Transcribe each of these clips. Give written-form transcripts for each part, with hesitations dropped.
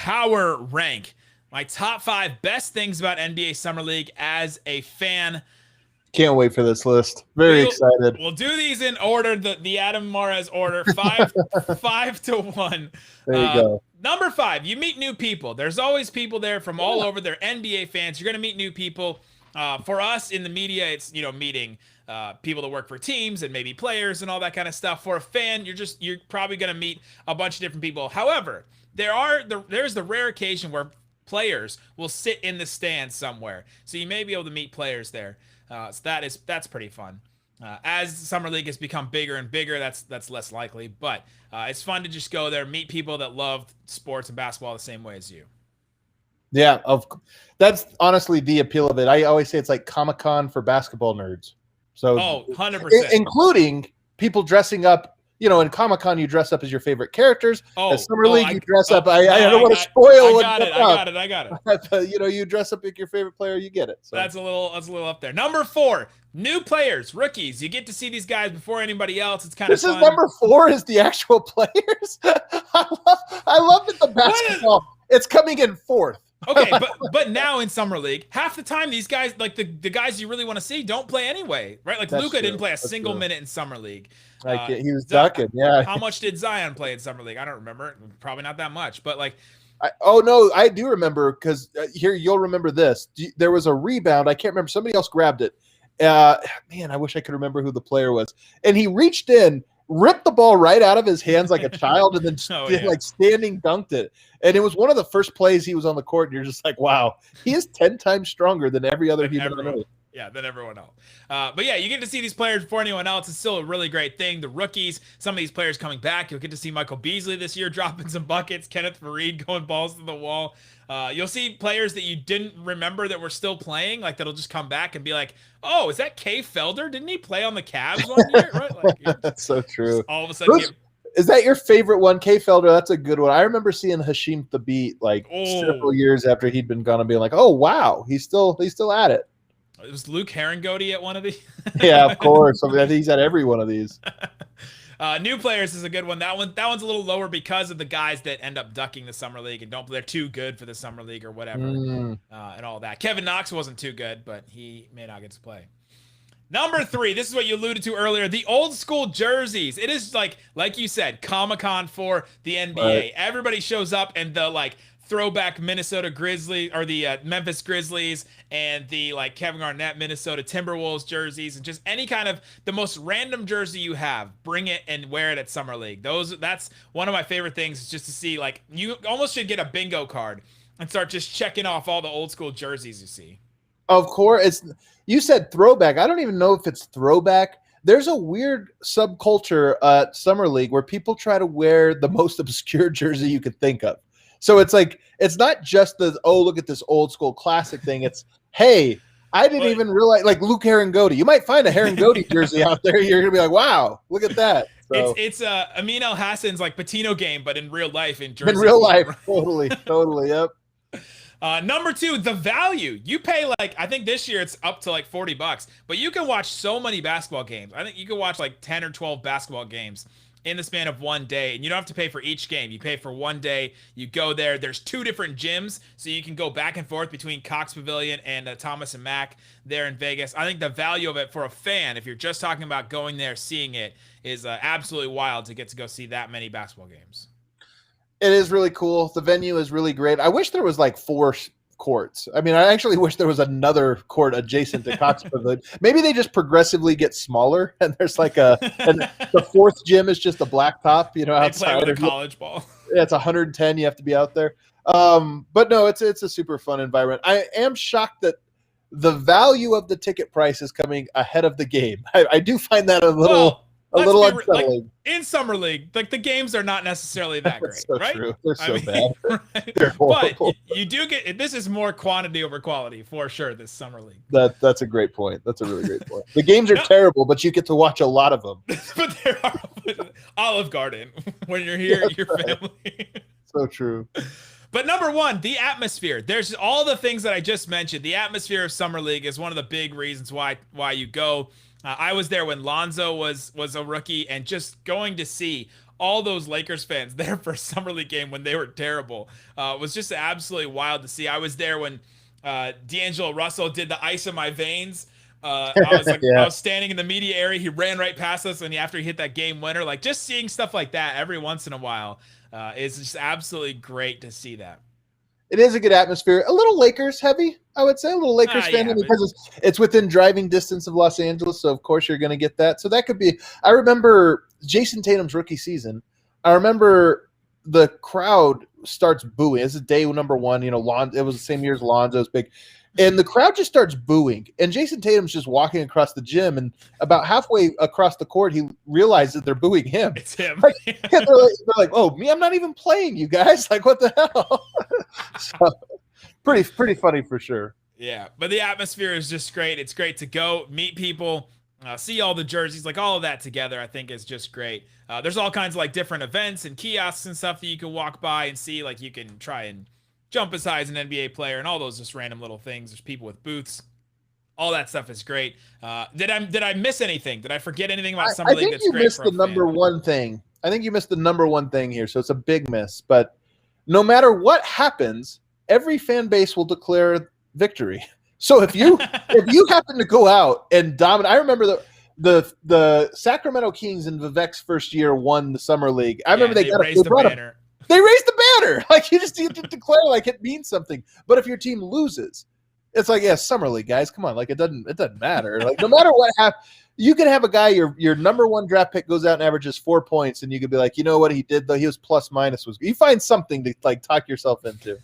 Power rank my top 5 best things about NBA Summer League as a fan. Can't wait for this list. Very excited. We'll do these in order, the Adam Mares order, five to 1. There you go. Number 5, you meet new people. There's always people there from all over. They're NBA fans. You're going to meet new people. For us in the media, it's, meeting people that work for teams and maybe players and all that kind of stuff. For a fan, you're probably going to meet a bunch of different people. However, there's the rare occasion where players will sit in the stands somewhere. So you may be able to meet players there. So that's pretty fun. As Summer League has become bigger and bigger, that's less likely. But it's fun to just go there, meet people that love sports and basketball the same way as you. Yeah, that's honestly the appeal of it. I always say it's like Comic-Con for basketball nerds. So 100%. Including people dressing up. In Comic-Con, you dress up as your favorite characters. At Summer League, you dress up. I don't want to spoil it. I got it. You dress up like your favorite player, you get it. So. That's a little up there. Number 4, new players, rookies. You get to see these guys before anybody else. It's kind of fun. This is number 4 is the actual players. I love that the basketball. It's coming in 4th. Okay, but now in Summer League, half the time these guys, like the guys you really want to see, don't play anyway, right? Like Luka didn't play a single minute in Summer League. He was ducking, yeah. How much did Zion play in Summer League? I don't remember. Probably not that much, but like. I do remember because here you'll remember this. There was a rebound. I can't remember. Somebody else grabbed it. Man, I wish I could remember who the player was. And he reached in, ripped the ball right out of his hands like a child, and then standing dunked it. And it was one of the first plays he was on the court, and you're just like, wow, he is 10 times stronger than every other human on earth. Yeah, than everyone else. But yeah, you get to see these players before anyone else. It's still a really great thing. The rookies, some of these players coming back. You'll get to see Michael Beasley this year dropping some buckets, Kenneth Faried going balls to the wall. You'll see players that you didn't remember that were still playing, like that'll just come back and be like, oh, is that Kay Felder? Didn't he play on the Cavs one year? Right? Like, that's so true. All of a sudden, is that your favorite one, Kay Felder? That's a good one. I remember seeing Hashim Thabit several years after he'd been gone and being like, oh wow, he's still at it. It was Luke Herringody at one of these. Yeah, of course. I think he's at every one of these. New players is a good one. That one's a little lower because of the guys that end up ducking the Summer League and they're too good for the Summer League or whatever, and all that. Kevin Knox wasn't too good, but he may not get to play. Number 3, this is what you alluded to earlier, the old school jerseys. It is like you said, Comic-Con for the NBA. Right. Everybody shows up and the throwback Minnesota Grizzlies or the Memphis Grizzlies and the Kevin Garnett Minnesota Timberwolves jerseys and just any kind of the most random jersey you have, bring it and wear it at Summer League. That's one of my favorite things, is just to see you almost should get a bingo card and start just checking off all the old school jerseys you see. Of course, you said throwback. I don't even know if it's throwback. There's a weird subculture at Summer League where people try to wear the most obscure jersey you could think of. So it's not just look at this old school classic thing. It's, hey, I didn't even realize, Luke Herringody. You might find a Herringody jersey out there. You're going to be like, wow, look at that. So, it's Amin El Hassan's Patino game, but in real life in jersey. In real life, totally, yep. Number 2, the value. You pay I think this year it's up to $40, but you can watch so many basketball games. I think you can watch 10 or 12 basketball games in the span of one day, and you don't have to pay for each game. You pay for one day. You go there. There's 2 different gyms, so you can go back and forth between Cox Pavilion and Thomas and Mack there in Vegas. I think the value of it for a fan, if you're just talking about going there, seeing it, is absolutely wild to get to go see that many basketball games. It is really cool. The venue is really great. I wish there was 4 courts. I mean, I actually wish there was another court adjacent to Cox Pavilion. Maybe they just progressively get smaller, and there's and the 4th gym is just a blacktop, outside. They play with a college ball. Yeah, it's 110. You have to be out there. But no, it's a super fun environment. I am shocked that the value of the ticket price is coming ahead of the game. I do find that a little unsettling. In Summer League, the games are not necessarily that great, so right? True. They're so bad. Right? They're horrible. But you do get, this is more quantity over quality for sure, this Summer League. That's a great point. That's a really great point. The games are terrible, but you get to watch a lot of them. But there are Olive Garden when you're here, your family. So true. But number 1, the atmosphere. There's all the things that I just mentioned. The atmosphere of Summer League is one of the big reasons why you go. I was there when Lonzo was a rookie, and just going to see all those Lakers fans there for a Summer League game when they were terrible was just absolutely wild to see. I was there when D'Angelo Russell did the ice in my veins. I was like, I was standing in the media area. He ran right past us, and after he hit that game winner, like just seeing stuff like that every once in a while is just absolutely great to see that. It is a good atmosphere. A little Lakers heavy, I would say. A little Lakers fan because it's within driving distance of Los Angeles, so of course you're going to get that. So that could be. I remember Jason Tatum's rookie season. I remember the crowd starts booing. This is day number one. You know, it was the same year as Lonzo's big. And the crowd just starts booing. And Jason Tatum's just walking across the gym. And about halfway across the court, he realizes that they're booing him. It's him. Like, they're like, oh, me, I'm not even playing, you guys. Like, what the hell? So, pretty funny for sure. Yeah, but the atmosphere is just great. It's great to go meet people, see all the jerseys, like all of that together, I think is just great. There's all kinds of like different events and kiosks and stuff that you can walk by and see. Like you can try and jump as high as an NBA player and all those just random little things. There's people with booths. All that stuff is great. Did I miss anything? Did I forget anything about Summer League that's great? I think you missed the number one thing. I think you missed the number one thing here. So it's a big miss. But no matter what happens, every fan base will declare victory. So if you happen to go out and dominate, I remember the Sacramento Kings in Vivek's first year won the Summer League. I remember they raised the banner. They raised the banner. Like you just need to declare like it means something. But if your team loses, it's like, yeah, Summer League, guys, come on. Like it doesn't matter. Like no matter what happens, you can have a guy, your number one draft pick goes out and averages 4 points, and you could be like, you know what he did though? He was plus minus was. You find something to like talk yourself into.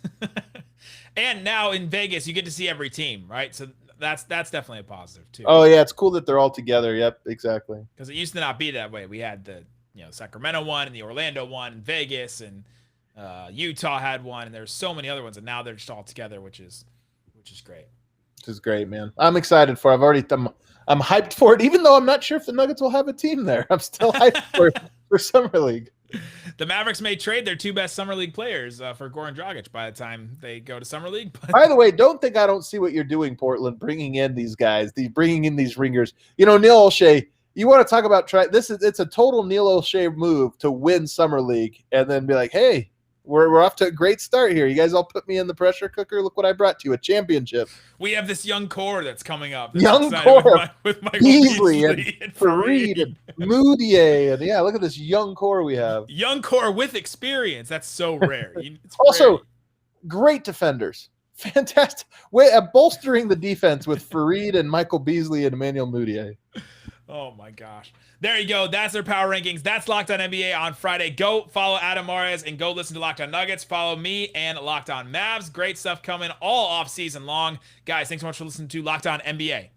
And now in Vegas, you get to see every team, right? So that's definitely a positive too. Oh yeah, it's cool that they're all together. Yep, exactly. Because it used to not be that way. We had the Sacramento one and the Orlando one, and Vegas and Utah had one, and there's so many other ones, and now they're just all together, which is great. Which is great, man. I'm excited for it. I'm hyped for it, even though I'm not sure if the Nuggets will have a team there. I'm still hyped for Summer League. The Mavericks may trade their two best Summer League players for Goran Dragic by the time they go to Summer League. But... By the way, don't think I don't see what you're doing, Portland, bringing in these guys, bringing in these ringers. You know, Neil O'Shea, you want to talk about it's a total Neil O'Shea move to win Summer League and then be like, hey, we're off to a great start here. You guys all put me in the pressure cooker. Look what I brought to you, a championship. We have this young core that's coming up. Young core with Michael Beasley and Fareed and Moutier. And yeah, look at this young core we have. Young core with experience. That's so rare. It's also, rare. Great defenders. Fantastic. Bolstering the defense with Fareed and Michael Beasley and Emmanuel Moutier. Oh my gosh. There you go. That's their power rankings. That's Locked On NBA on Friday. Go follow Adam Mares and go listen to Locked On Nuggets. Follow me and Locked On Mavs. Great stuff coming all off season long. Guys, thanks so much for listening to Locked On NBA.